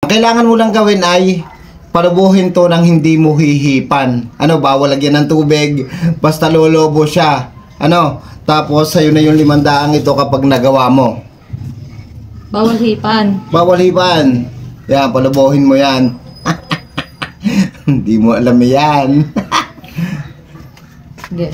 Kailangan mo lang gawin ay palubuhin to ng hindi mo hihipan. Ano, bawal lagyan ng tubig, basta lolobo siya. Ano, tapos sa'yo na yung 500 ito kapag nagawa mo. Bawal hipan. Bawal hipan. Yan, palubuhin mo yan. Hindi mo alam yan. Sige.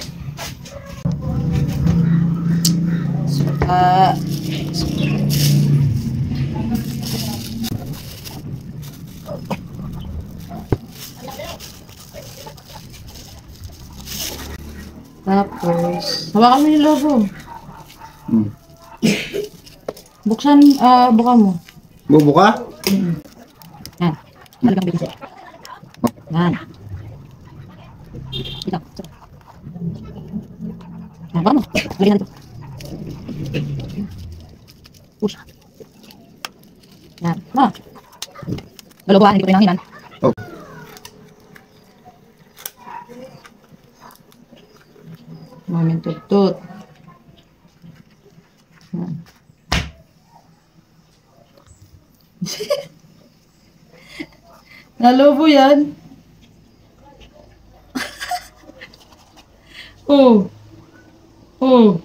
Tapos, hawakan mo yung logo. Hmm. Buksan, buka mo. Bubuka? Yan. Malagang bigyan siya. Yan. Ito. Yan, buka mo. Lagyan na dito. Push. Yan. Ma. Lulubuan, hindi ko pinanginan. Oh. Mamin tutut. Yan. Nalobo yan. Oh. Oh.